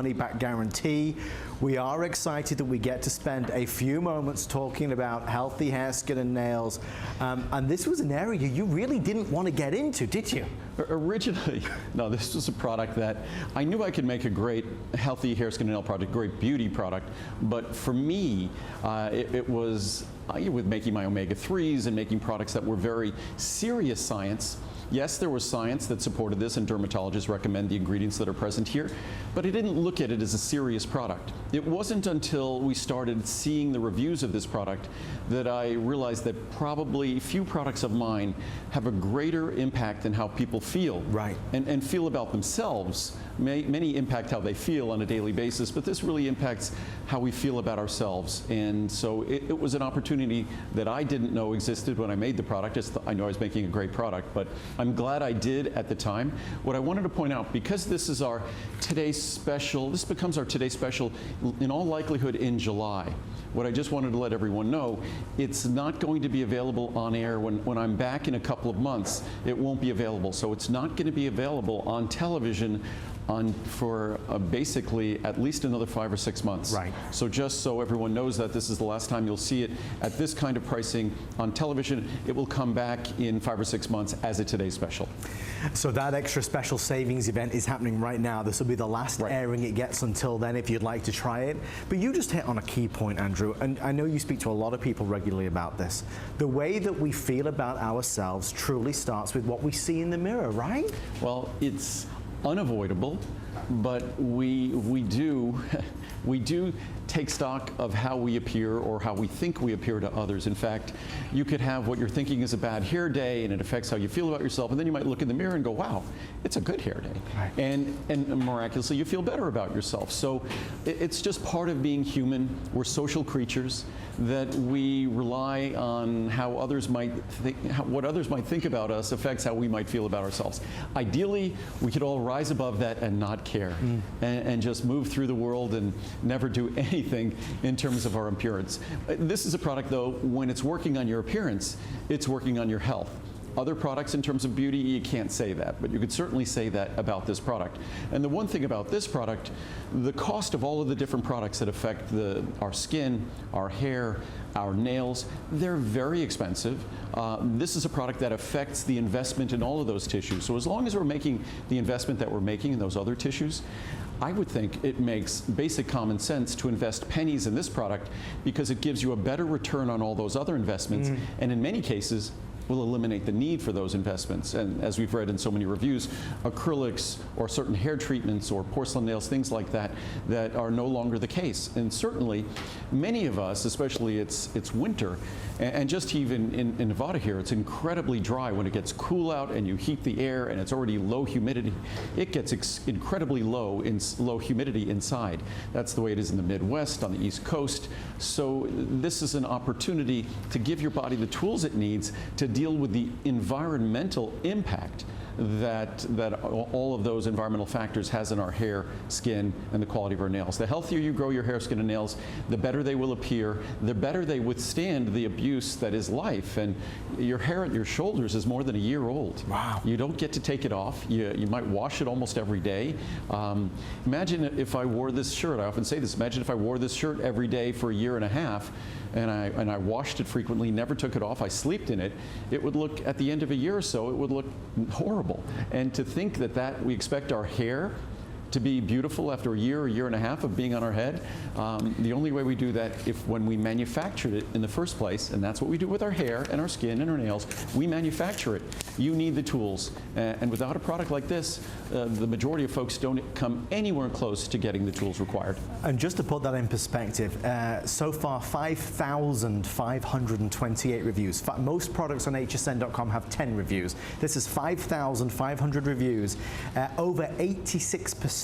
money-back guarantee. We are excited that we get to spend a few moments talking about healthy hair, skin, and nails. And this was an area you really didn't want to get into, did you? Originally, no, this was a product that I knew I could make a great healthy hair, skin, and nail product, great beauty product. But for me, it was with making my omega-3s and making products that were very serious science. Yes, there was science that supported this, and dermatologists recommend the ingredients that are present here, but I didn't look at it as a serious product. It wasn't until we started seeing the reviews of this product that I realized that probably few products of mine have a greater impact than how people feel. Right. And feel about themselves. Many impact how they feel on a daily basis, but this really impacts how we feel about ourselves. And so it was an opportunity that I didn't know existed when I made the product. I know I was making a great product, but I'm glad I did at the time. What I wanted to point out, because this is our today's special, this becomes our today's special in all likelihood in July. What I just wanted to let everyone know, it's not going to be available on air when I'm back in a couple of months. It won't be available. So it's not going to be available on television for basically at least another 5 or 6 months. Right. So just so everyone knows that this is the last time you'll see it at this kind of pricing on television. It will come back in 5 or 6 months as a Today's Special. So that extra special savings event is happening right now. This will be the last airing it gets until then if you'd like to try it. But you just hit on a key point, Andrew, and I know you speak to a lot of people regularly about this. The way that we feel about ourselves truly starts with what we see in the mirror, right? Well, it's unavoidable, but we do take stock of how we appear or how we think we appear to others. In fact, you could have what you're thinking is a bad hair day and it affects how you feel about yourself, and then you might look in the mirror and go, wow, it's a good hair day. Right. And miraculously you feel better about yourself. So it's just part of being human. We're social creatures, that we rely on how others might think, what others might think about us affects how we might feel about ourselves. Ideally, we could all rise above that and not care, and just move through the world and never do anything in terms of our appearance. This is a product, though, when it's working on your appearance, it's working on your health. Other products in terms of beauty, you can't say that, but you could certainly say that about this product. And the one thing about this product, the cost of all of the different products that affect our skin, our hair, our nails, they're very expensive. This is a product that affects the investment in all of those tissues. So as long as we're making the investment that we're making in those other tissues, I would think it makes basic common sense to invest pennies in this product because it gives you a better return on all those other investments, and in many cases, will eliminate the need for those investments. And as we've read in so many reviews, acrylics or certain hair treatments or porcelain nails, things like that, that are no longer the case. And certainly, many of us, especially it's winter, and just even in Nevada here, it's incredibly dry. When it gets cool out and you heat the air and it's already low humidity, it gets incredibly low humidity inside. That's the way it is in the Midwest, on the East Coast. So this is an opportunity to give your body the tools it needs to deal with the environmental impact that all of those environmental factors has in our hair, skin, and the quality of our nails. The healthier you grow your hair, skin, and nails, the better they will appear, the better they withstand the abuse that is life. And your hair at your shoulders is more than a year old. Wow. You don't get to take it off. You might wash it almost every day. Imagine if I wore this shirt. I often say this. Imagine if I wore this shirt every day for a year and a half, and I washed it frequently, never took it off, I slept in it. It would look, at the end of a year or so, it would look horrible. And to think that we expect our hair to be beautiful after a year and a half of being on our head, the only way we do that when we manufactured it in the first place, and that's what we do with our hair and our skin and our nails, we manufacture it. You need the tools, and without a product like this, the majority of folks don't come anywhere close to getting the tools required. And just to put that in perspective, so far 5,528 reviews. Most products on hsn.com have 10 reviews. This is 5,500 reviews. Over 86%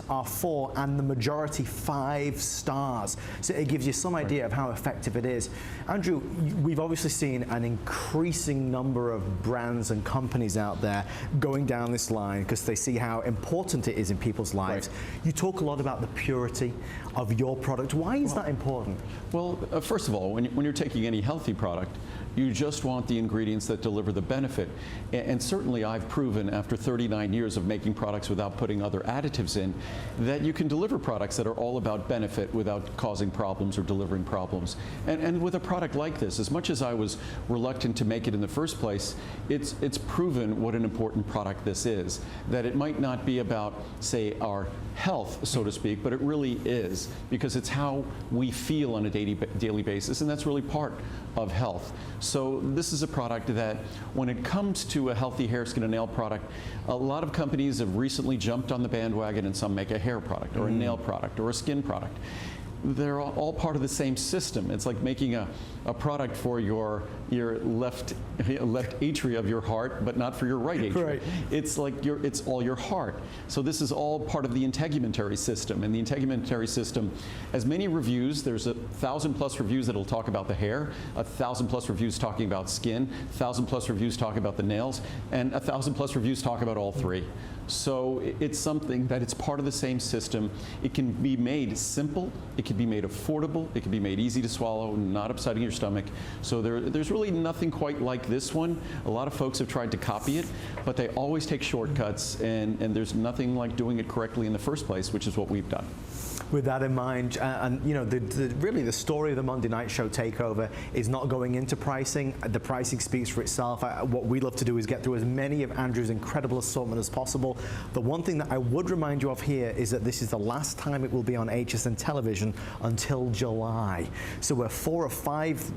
are 4, and the majority 5 stars. So it gives you some idea of how effective it is. Andrew, we've obviously seen an increasing number of brands and companies out there going down this line because they see how important it is in people's lives. Right. You talk a lot about the purity of your product. Why is that important? Well, first of all, when you're taking any healthy product, You just want the ingredients that deliver the benefit. And certainly I've proven after 39 years of making products without putting other additives in that you can deliver products that are all about benefit without causing problems or delivering problems. And with a product like this, as much as I was reluctant to make it in the first place, it's proven what an important product this is. That it might not be about, say, our health, so to speak, but it really is, because it's how we feel on a daily basis, and that's really part of health. So this is a product that, when it comes to a healthy hair, skin, and nail product, a lot of companies have recently jumped on the bandwagon, and some make a hair product or a nail product or a skin product. They're all part of the same system. It's like making a product for your left atria of your heart, but not for your right atria. Right. It's like it's all your heart. So this is all part of the integumentary system. And the integumentary system has many reviews. There's 1,000+ reviews that'll talk about the hair, 1,000+ reviews talking about skin, 1,000+ reviews talking about the nails, and 1,000+ reviews talk about all three. So it's something that it's part of the same system. It can be made simple, it can be made affordable, it can be made easy to swallow, not upsetting your stomach. So there's really nothing quite like this one. A lot of folks have tried to copy it, but they always take shortcuts, and there's nothing like doing it correctly in the first place, which is what we've done. With that in mind, and you know, really the story of the Monday Night Show takeover is not going into pricing. The pricing speaks for itself. What we love to do is get through as many of Andrew's incredible assortment as possible. The one thing that I would remind you of here is that this is the last time it will be on HSN television until July. So we're 4 or 5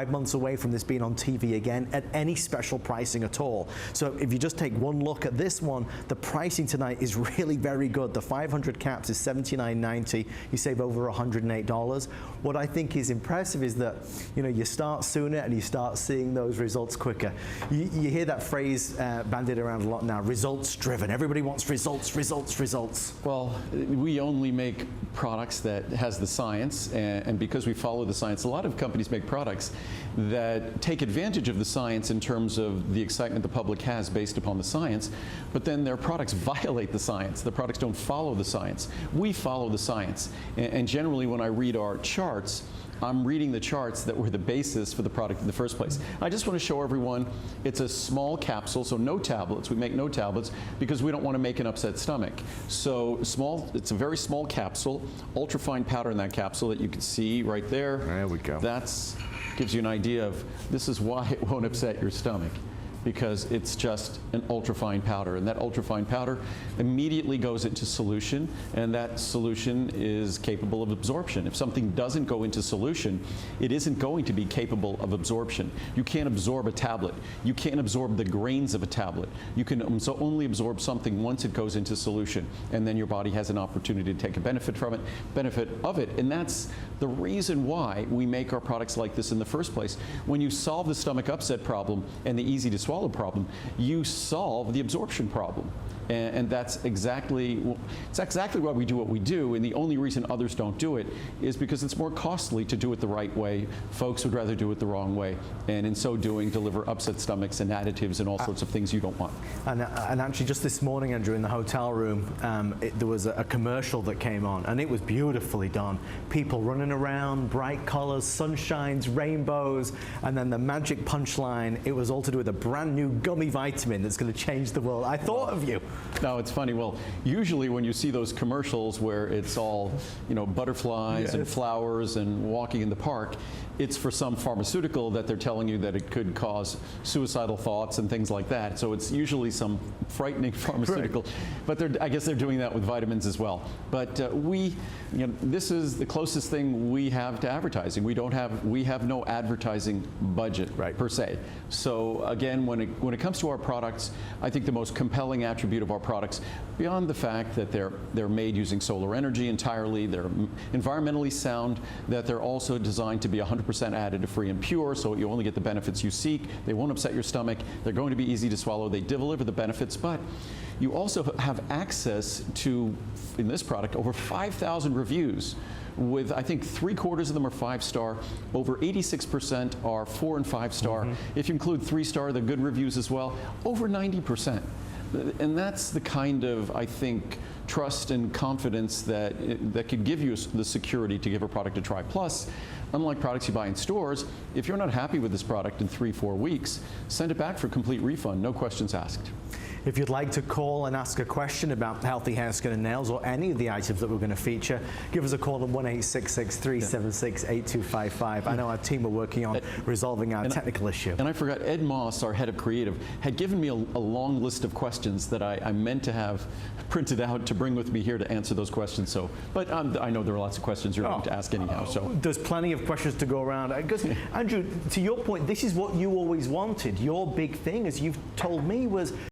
months away from this being on TV again at any special pricing at all. So if you just take one look at this one, the pricing tonight is really very good. The 500 caps is $79.90. You save over $108. What I think is impressive is that, you know, you start sooner and you start seeing those results quicker. You hear that phrase bandied around a lot now, results driven. Everybody wants results, results, results. Well, we only make products that has the science, and because we follow the science, a lot of companies make products that take advantage of the science in terms of the excitement the public has based upon the science, but then their products violate the science. The products don't follow the science. We follow the science, and generally when I read our charts, I'm reading the charts that were the basis for the product in the first place. I just want to show everyone it's a small capsule, so no tablets. We make no tablets because we don't want to make an upset stomach. So small, it's a very small capsule, ultrafine powder in that capsule that you can see right there. There we go. That's gives you an idea of this is why it won't upset your stomach, because it's just an ultrafine powder, and that ultrafine powder immediately goes into solution, and that solution is capable of absorption. If something doesn't go into solution, it isn't going to be capable of absorption. You can't absorb a tablet. You can't absorb the grains of a tablet. You can only absorb something once it goes into solution, and then your body has an opportunity to take a benefit from it, benefit of it, and that's the reason why we make our products like this in the first place. When you solve the stomach upset problem and the easy to swallow problem, you solve the absorption problem. And that's exactly why we do what we do, and the only reason others don't do it is because it's more costly to do it the right way. Folks would rather do it the wrong way, and in so doing deliver upset stomachs and additives and all sorts of things you don't want. And actually just this morning, Andrew, in the hotel room, there was a commercial that came on, and it was beautifully done. People running around, bright colors, sunshines, rainbows, and then the magic punchline, it was all to do with a brand new gummy vitamin that's going to change the world. I thought of you. No, it's funny. Well, usually when you see those commercials where it's all, you know, butterflies and flowers and walking in the park, it's for some pharmaceutical that they're telling you that it could cause suicidal thoughts and things like that. So it's usually some frightening pharmaceutical. Right. But I guess they're doing that with vitamins as well. But this is the closest thing we have to advertising. We have no advertising budget per se. So again, when it comes to our products, I think the most compelling attribute of our products, beyond the fact that they're made using solar energy entirely, they're environmentally sound, that they're also designed to be 100% additive free and pure, so you only get the benefits you seek. They won't upset your stomach. They're going to be easy to swallow. They deliver the benefits, but you also have access to, in this product, over 5,000 reviews, with I think 3/4 of them are 5-star, over 86% are 4 and 5-star. If you include 3-star, the good reviews as well, over 90%. And that's the kind of, I think, trust and confidence that that could give you the security to give a product a try. Plus, unlike products you buy in stores, if you're not happy with this product in 3-4 weeks, send it back for complete refund, no questions asked. If you'd like to call and ask a question about healthy hair, skin and nails, or any of the items that we're going to feature, give us a call at 1-866-376-8255. I know our team are working on resolving our technical issue. And I forgot, Ed Moss, our head of creative, had given me a long list of questions that I meant to have printed out to bring with me here to answer those questions. So, but I know there are lots of questions you're going to ask anyhow. So there's plenty of questions to go around. Because Andrew, to your point, this is what you always wanted. Your big thing, as you've told me, was